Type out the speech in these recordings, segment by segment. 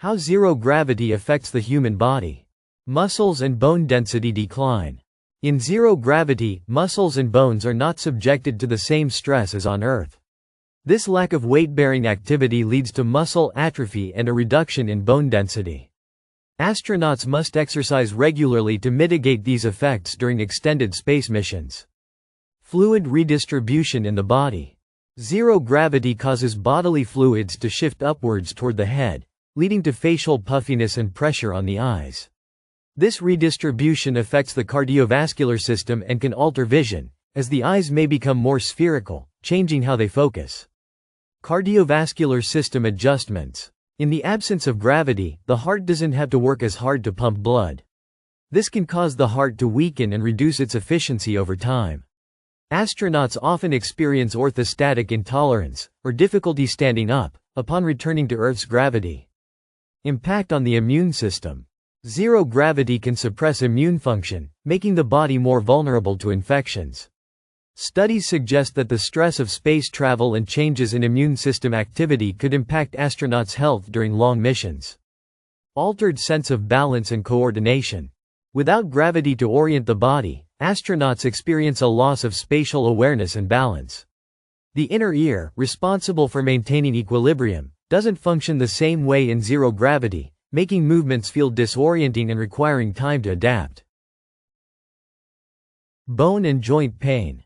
How zero gravity affects the human body. Muscles and bone density decline. In zero gravity, muscles and bones are not subjected to the same stress as on Earth. This lack of weight-bearing activity leads to muscle atrophy and a reduction in bone density. Astronauts must exercise regularly to mitigate these effects during extended space missions. Fluid redistribution in the body. Zero gravity causes bodily fluids to shift upwards toward the head, leading to facial puffiness and pressure on the eyes. This redistribution affects the cardiovascular system and can alter vision, as the eyes may become more spherical, changing how they focus. Cardiovascular system adjustments. In the absence of gravity, the heart doesn't have to work as hard to pump blood. This can cause the heart to weaken and reduce its efficiency over time. Astronauts often experience orthostatic intolerance, or difficulty standing up, upon returning to Earth's gravity. Impact on the immune system. Zero gravity can suppress immune function, making the body more vulnerable to infections. Studies suggest that the stress of space travel and changes in immune system activity could impact astronauts' health during long missions. Altered sense of balance and coordination. Without gravity to orient the body, astronauts experience a loss of spatial awareness and balance. The inner ear, responsible for maintaining equilibrium, doesn't function the same way in zero gravity, making movements feel disorienting and requiring time to adapt. Bone and joint pain.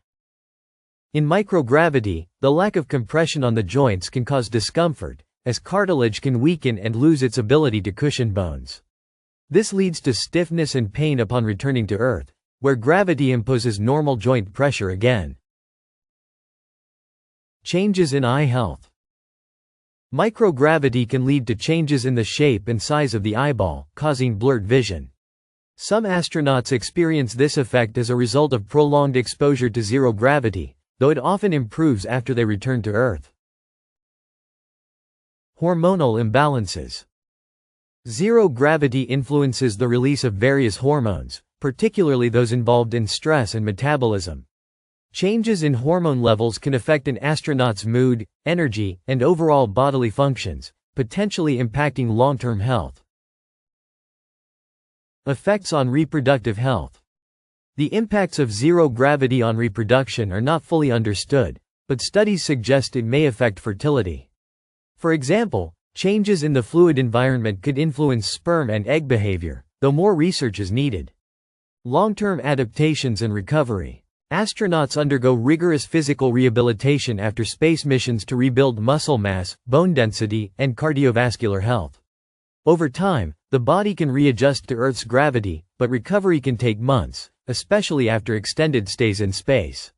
In microgravity, the lack of compression on the joints can cause discomfort, as cartilage can weaken and lose its ability to cushion bones. This leads to stiffness and pain upon returning to Earth, where gravity imposes normal joint pressure again. Changes in eye health. Microgravity can lead to changes in the shape and size of the eyeball, causing blurred vision. Some astronauts experience this effect as a result of prolonged exposure to zero gravity, though it often improves after they return to Earth. Hormonal imbalances. Zero gravity influences the release of various hormones, particularly those involved in stress and metabolism. Changes in hormone levels can affect an astronaut's mood, energy, and overall bodily functions, potentially impacting long-term health. Effects on reproductive health. The impacts of zero gravity on reproduction are not fully understood, but studies suggest it may affect fertility. For example, changes in the fluid environment could influence sperm and egg behavior, though more research is needed. Long-term adaptations and recovery. Astronauts undergo rigorous physical rehabilitation after space missions to rebuild muscle mass, bone density, and cardiovascular health. Over time, the body can readjust to Earth's gravity, but recovery can take months, especially after extended stays in space.